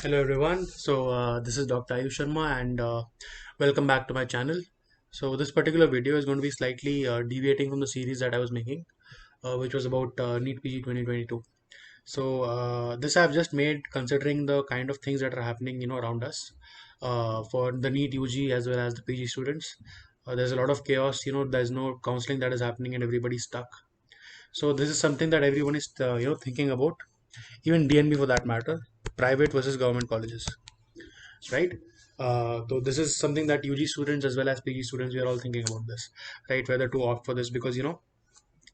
Hello everyone. This is Dr. Ayush Sharma and welcome back to my channel. So this particular video is going to be slightly deviating from the series that I was making, which was about NEET PG 2022. This I've just made considering the kind of things that are happening, around us for the NEET UG as well as the PG students. There's a lot of chaos. There's no counseling that is happening and everybody's stuck. So this is something that everyone is, thinking about, even DNB for that matter, private versus government colleges, right? So this is something that UG students as well as PG students, we are all thinking about this, right? Whether to opt for this, because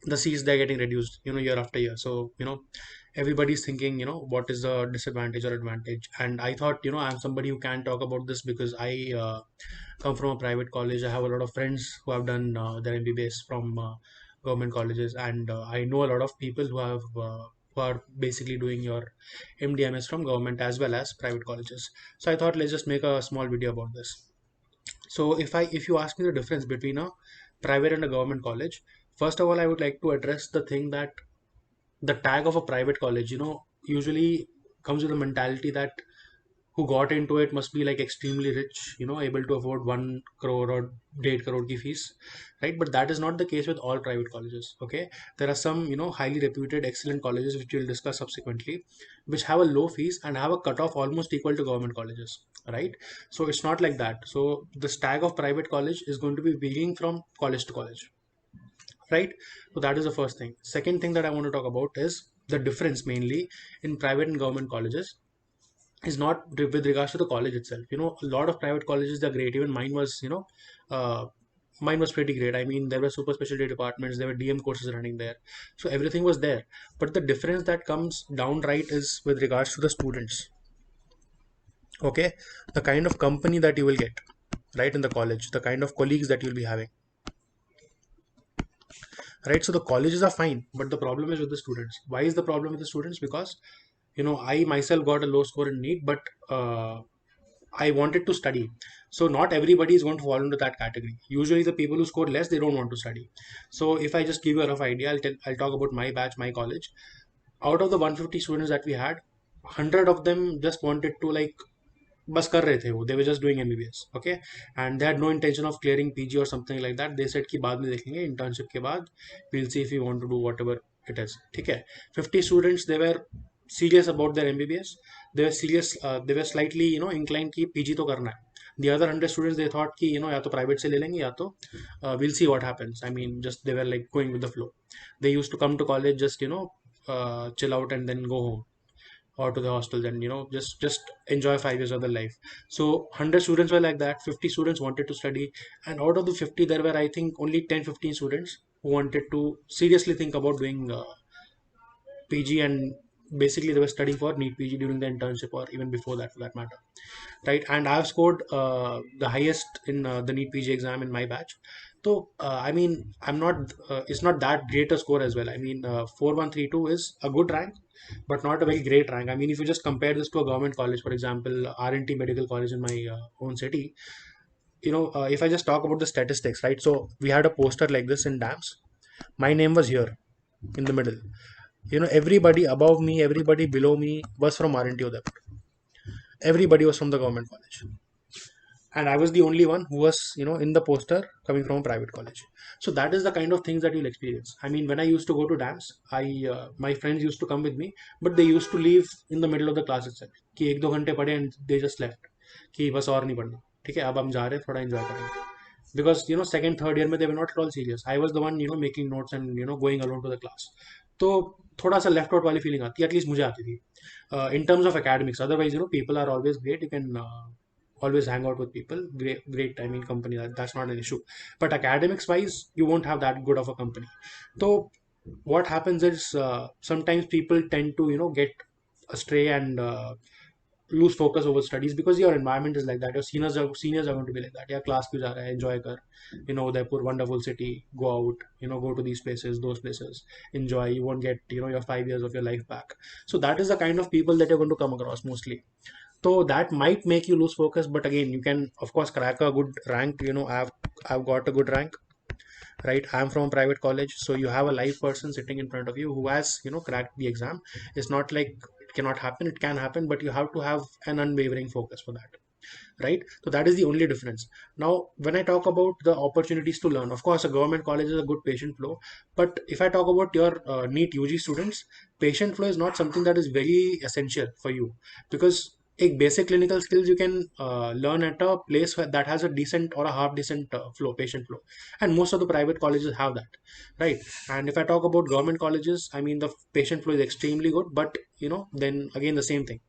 the seats, they're getting reduced, year after year. So everybody's thinking, what is the disadvantage or advantage. And I thought, I'm somebody who can talk about this because I come from a private college. I have a lot of friends who have done their MBBS from government colleges, and I know a lot of people who are basically doing your MDMS from government as well as private colleges. So I thought, let's just make a small video about this. So if you ask me the difference between a private and a government college, first of all, I would like to address the thing that the tag of a private college, usually comes with a mentality that who got into it must be like extremely rich, able to afford 1 crore or 1.5 crore ki fees, right? But that is not the case with all private colleges. Okay, there are some, highly reputed, excellent colleges which we'll discuss subsequently, which have a low fees and have a cutoff almost equal to government colleges, right? So it's not like that. So the tag of private college is going to be varying from college to college, right? So that is the first thing. Second thing that I want to talk about is the difference mainly in private and government colleges is not with regards to the college itself. A lot of private colleges, they're great. Even mine was, uh, mine was pretty great. I mean, there were super specialty departments, there were DM courses running there, so everything was there. But the difference that comes downright is with regards to the students. Okay, the kind of company that you will get, right, in the college, the kind of colleagues that you'll be having, right? So the colleges are fine, but the problem is with the students. Why is the problem with the students? Because I myself got a low score in NEET, but I wanted to study. So not everybody is going to fall into that category. Usually the people who score less, they don't want to study. So if I just give you a rough idea, I'll talk about my batch, my college. Out of the 150 students that we had, 100 of them just wanted to, like, बस कर रहे थे वो, they were just doing MBBS. Okay, and they had no intention of clearing PG or something like that. They said कि बाद में देखेंगे, internship के बाद we'll see if we want to do whatever it is. ठीक है, 50 students, they were serious about their MBBS. They were serious, they were slightly, inclined कि PG तो करना है. The other 100 students, they thought कि या तो private से ले लेंगे या तो we'll see what happens. I mean, just they were like going with the flow. They used to come to college, just chill out and then go home or to the hostels, and just enjoy 5 years of their life. So 100 students were like that, 50 students wanted to study, and out of the 50, there were, I think, only 10-15 students who wanted to seriously think about doing PG, and basically they were studying for NEET PG during the internship or even before that, for that matter, right? And I've scored the highest in the NEET PG exam in my batch. So I mean, it's not that great a score as well. I mean, 4132 is a good rank, but not a very great rank. I mean, if you just compare this to a government college, for example, RNT Medical College in my own city, if I just talk about the statistics, right? So we had a poster like this in DAMS. My name was here in the middle. Everybody above me, everybody below me was from RNT Udaipur. Everybody was from the government college, and I was the only one who was, in the poster coming from a private college. So that is the kind of things that you'll experience. I mean, when I used to go to dams, I my friends used to come with me, but they used to leave in the middle of the class itself, कि 1-2 घंटे पढ़े and they just left, कि बस और नहीं पढ़ना, ठीक है, अब हम जा रहे हैं, थोड़ा एंजॉय करेंगे. Because second third year में they were not at all serious. I was the one, making notes and going alone to the class. तो थोड़ा सा लेफ्ट आउट वाली फीलिंग आती है, एटलीस्ट मुझे आती थी in terms of academics. Otherwise, people are always great. You can always hang out with people. Great, I mean, company. That's not an issue. But academics wise, you won't have that good of a company. So what happens is, sometimes people tend to get astray and lose focus over studies because your environment is like that. Your seniors are going to be like that. Yeah, class क्यों जा रहा है, enjoy कर, Udaipur, wonderful city, go out, go to these places, those places, enjoy. You won't get your 5 years of your life back. So that is the kind of people that you're going to come across mostly. So that might make you lose focus, but again, you can of course crack a good rank. I've got a good rank, right? I'm from a private college, so you have a live person sitting in front of you who has cracked the exam. It's not like cannot happen. It can happen, but you have to have an unwavering focus for that, right? So that is the only difference. Now, when I talk about the opportunities to learn, of course, a government college is a good patient flow. But if I talk about your NEET UG students, patient flow is not something that is very essential for you, because एक basic clinical skills you can learn at a place that has a decent or a half decent flow, patient flow, and most of the private colleges have that, right? And if I talk about government colleges, I mean the patient flow is extremely good, but then again the same thing,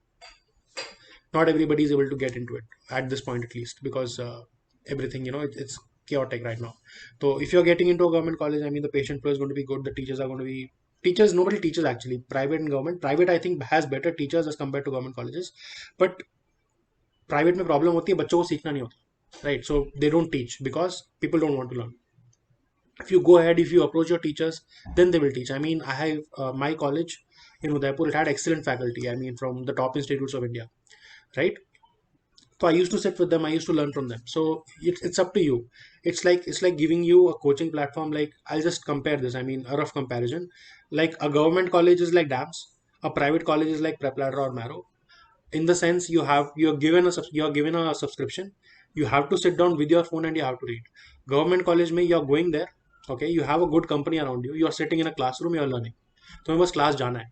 not everybody is able to get into it at this point, at least, because everything, it's chaotic right now. So if you're getting into a government college, I mean the patient flow is going to be good, the teachers are going to be teachers. Nobody teaches actually, private and government. Private I think has better teachers as compared to government colleges, but private में problem होती है, बच्चों को सीखना नहीं होता, right? So they don't teach because people don't want to learn. If you go ahead, if you approach your teachers, then they will teach. I mean, I have my college in Udaipur, it had excellent faculty, I mean from the top institutes of India, right? So I used to sit with them, I used to learn from them. So it's up to you. It's like giving you a coaching platform. Like, I'll just compare this, I mean a rough comparison. Like a government college is like DAMS, a private college is like Prepladder or Marrow. In the sense, you're given a subscription, you have to sit down with your phone and you have to read. Government college mein you're going there, okay, you have a good company around you, you're sitting in a classroom, you're learning. So बस class जाना है,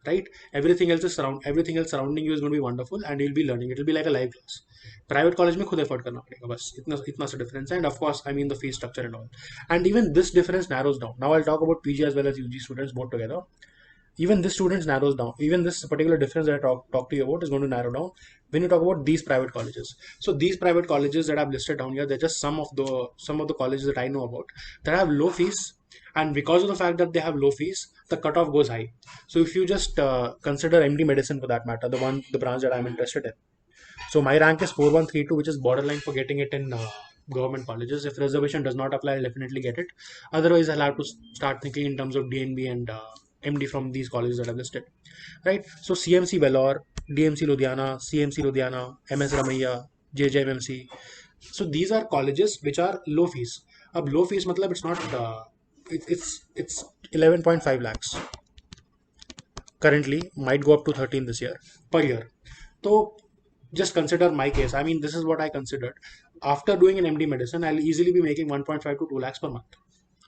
right? Everything else surrounding you is going to be wonderful and you'll be learning. It will be like a live class. Private college में खुद effort करना पड़ेगा, बस इतना सा difference है. And of course, I mean the fee structure and all. And even this difference narrows down. Now I'll talk about PG as well as UG students both together. Even this students narrows down. Even this particular difference that I talk to you about is going to narrow down when you talk about these private colleges. So these private colleges that I've listed down here, they're just some of the colleges that I know about that have low fees, and because of the fact that they have low fees, the cutoff goes high. So if you just consider MD medicine for that matter, the branch that I'm interested in. So my rank is 4132, which is borderline for getting it in government colleges. If reservation does not apply, I'll definitely get it. Otherwise, I'll have to start thinking in terms of DNB and MD from these colleges that I've listed, right? So CMC Vellore, DMC Ludhiana, CMC Ludhiana, MS Ramaiya, JJMMC. So these are colleges which are low fees. Ab low fees matlab it's not it's 11.5 lakhs currently, might go up to 13 this year per year. So just consider my case. I mean, this is what I considered. After doing an MD medicine, I'll easily be making 1.5 to 2 lakhs per month,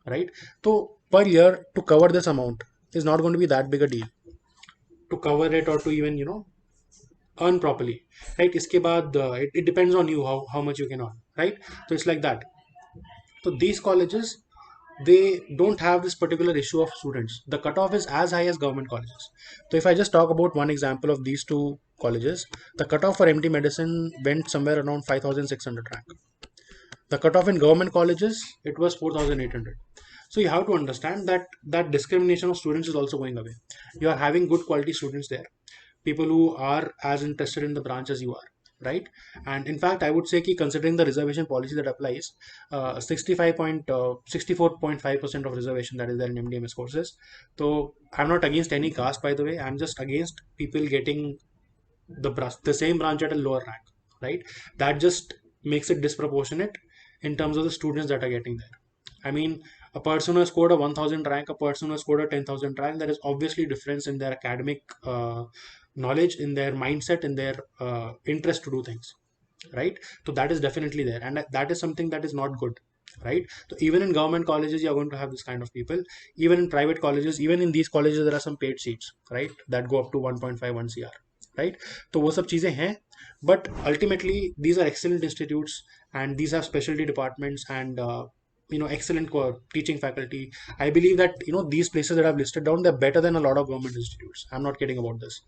right? So per year to cover this amount is not going to be that big a deal to cover it, or to even earn properly, right? Iske baad, it depends on you how much you can earn, right? So it's like that. So these colleges, they don't have this particular issue of students. The cutoff is as high as government colleges. So if I just talk about one example of these two colleges, the cutoff for MD medicine went somewhere around 5,600 rank. The cutoff in government colleges, it was 4,800. So you have to understand that that discrimination of students is also going away. You are having good quality students there, people who are as interested in the branch as you are, right? And in fact, I would say कि considering the reservation policy that applies, 64.5% of reservation that is there in MDMS courses. So I'm not against any caste, by the way. I'm just against people getting the same branch at a lower rank, right? That just makes it disproportionate in terms of the students that are getting there. I mean, a person who has scored a 1000 rank, a person who has scored a 10,000 rank, there is obviously difference in their academic knowledge, in their mindset, in their interest to do things, right? So that is definitely there, and that is something that is not good, right? So even in government colleges, you're going to have this kind of people. Even in private colleges, even in these colleges, there are some paid seats, right, that go up to 1.51 CR, right? तो वो सब चीज़ें हैं, but ultimately these are excellent institutes, and these have specialty departments, and excellent teaching faculty. I believe that these places that I've listed down, they're better than a lot of government institutes. I'm not kidding about this.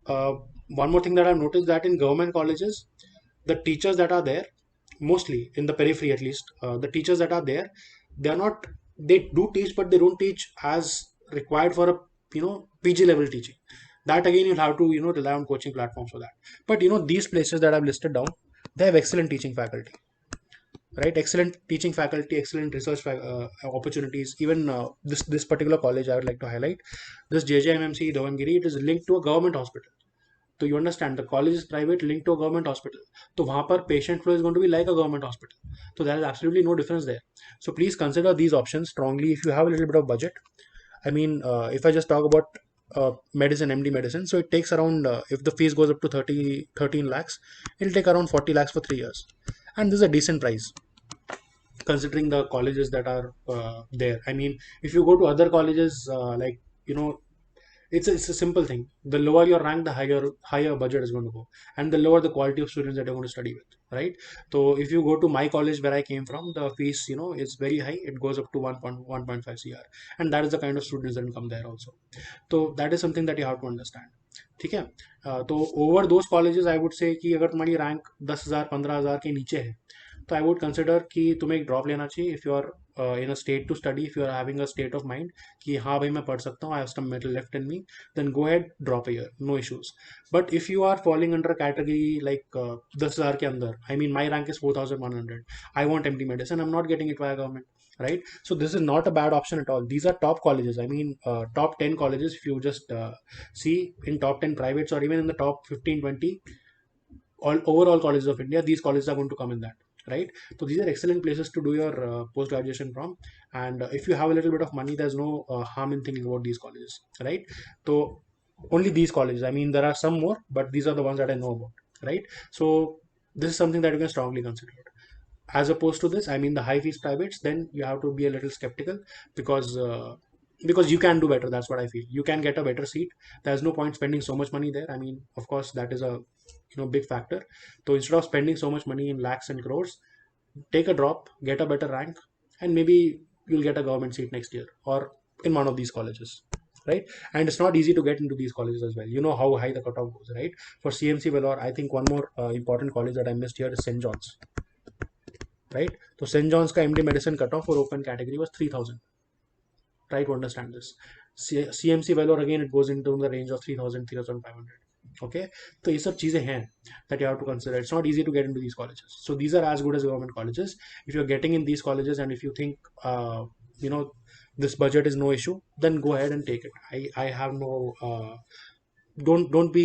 uh, One more thing that I've noticed, that in government colleges, the teachers that are there, mostly in the periphery at least, the teachers that are there, they are not, they do teach, but they don't teach as required for a PG level teaching. That again, you'll have to rely on coaching platforms for that. But these places that I've listed down, they have excellent teaching faculty, right? Excellent teaching faculty, excellent research opportunities. Even this particular college I would like to highlight, this JJMMC Davangiri, it is linked to a government hospital. So you understand, the college is private, linked to a government hospital. So वहाँ पर patient flow is going to be like a government hospital. So there is absolutely no difference there. So please consider these options strongly if you have a little bit of budget. I mean, if I just talk about medicine, MD medicine. So it takes around, if the fees goes up to 13 lakhs, it'll take around 40 lakhs for 3 years. And this is a decent price considering the colleges that are there. I mean, if you go to other colleges, like, you know, it's a simple thing. The lower your rank, the higher budget is going to go, and the lower the quality of students that you're going to study with, right? So if you go to my college where I came from, the fees, is very high. It goes up to 1.5 cr, and that is the kind of students that come there also. So that is something that you have to understand. ठीक है. तो over those colleges I would say कि अगर तुम्हारी rank 10,000 15,000 के नीचे है, तो आई वुड कंसिडर कि तुम्हें एक ड्रॉप लेना चाहिए. If you are in a state to study, if you are having a state of mind कि हाँ भाई मैं पढ़ सकता हूँ, I have some mettle left in me, then go head drop a year, no issues. But if you are following under category like 10,000 के अंदर, I mean my rank is 4,100, I want MD medicine, I am not getting it by government, right? So this is not a bad option at all. These are top colleges. I mean, top 10 colleges. If you just see in top 10 privates, or even in the top 15, 20 all overall colleges of India, these colleges are going to come in that, right? So these are excellent places to do your post graduation from. And if you have a little bit of money, there's no harm in thinking about these colleges, right? So only these colleges. I mean, there are some more, but these are the ones that I know about, right? So this is something that you can strongly consider. As opposed to this, I mean, the high fees privates, then you have to be a little skeptical, because because you can do better. That's what I feel. You can get a better seat. There's no point spending so much money there. I mean, of course, that is a big factor. So instead of spending so much money in lakhs and crores, take a drop, get a better rank, and maybe you'll get a government seat next year or in one of these colleges, right? And it's not easy to get into these colleges as well. You know how high the cutoff goes, right? For CMC Vellore, I think one more important college that I missed here is St. John's, right? So St. John's ka MD medicine cutoff for open category was 3,000. Try to understand this. CMC Vellore, again, it goes into the range of 3,000, 3,500. Okay, so these सब चीजें हैं that you have to consider. It's not easy to get into these colleges. So these are as good as government colleges. If you're getting in these colleges, and if you think you know this budget is no issue, then go ahead and take it. I have no don't be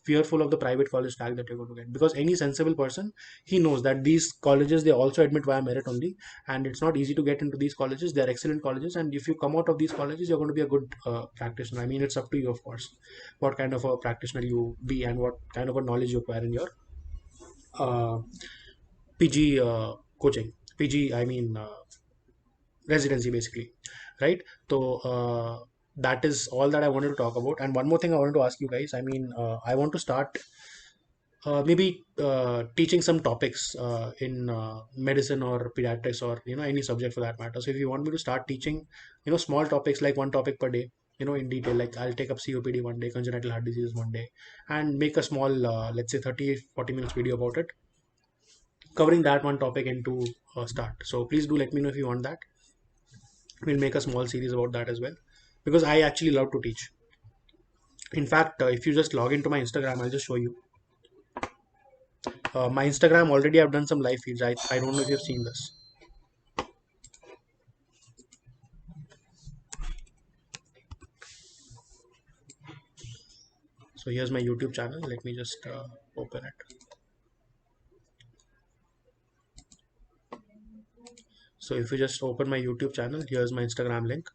fearful of the private college tag that you're going to get, because any sensible person, he knows that these colleges, they also admit via merit only, and it's not easy to get into these colleges. They're excellent colleges, and if you come out of these colleges, you're going to be a good practitioner. I mean, it's up to you, of course, what kind of a practitioner you be and what kind of a knowledge you acquire in your uh, PG coaching, PG, I mean, residency, basically, right? So that is all that I wanted to talk about. And one more thing I wanted to ask you guys. I mean, I want to start maybe teaching some topics in medicine or pediatrics, or any subject for that matter. So if you want me to start teaching small topics, like one topic per day, in detail, like I'll take up COPD one day, congenital heart disease one day, and make a small let's say 30-40 minutes video about it, covering that one topic into start. So please do let me know if you want that. We'll make a small series about that as well, because I actually love to teach. In fact, if you just log into my Instagram, I'll just show you. My Instagram, already I've done some live feeds. I don't know if you've seen this. So here's my YouTube channel. Let me just open it. So if you just open my YouTube channel, here's my Instagram link.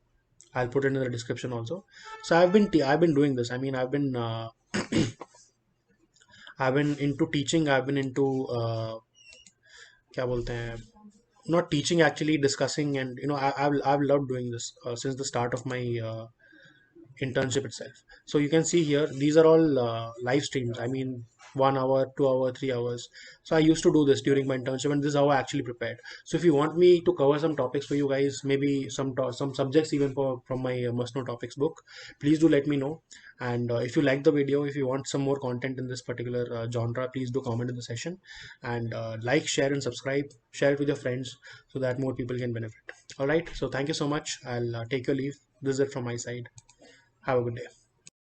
I'll put it in the description also. So I've been doing this. I mean, I've been into teaching. I've been into क्या बोलते हैं, not teaching, actually discussing, and I've loved doing this since the start of my internship itself. So you can see here, these are all live streams. I mean, 1 hour, 2 hour, 3 hours. So I used to do this during my internship, and this is how I actually prepared. So if you want me to cover some topics for you guys, maybe some subjects even from my must know topics book, please do let me know. And if you like the video, if you want some more content in this particular genre, please do comment in the session, and like, share, and subscribe. Share it with your friends so that more people can benefit. All right, so thank you so much. I'll take your leave. This is it from my side. Have a good day.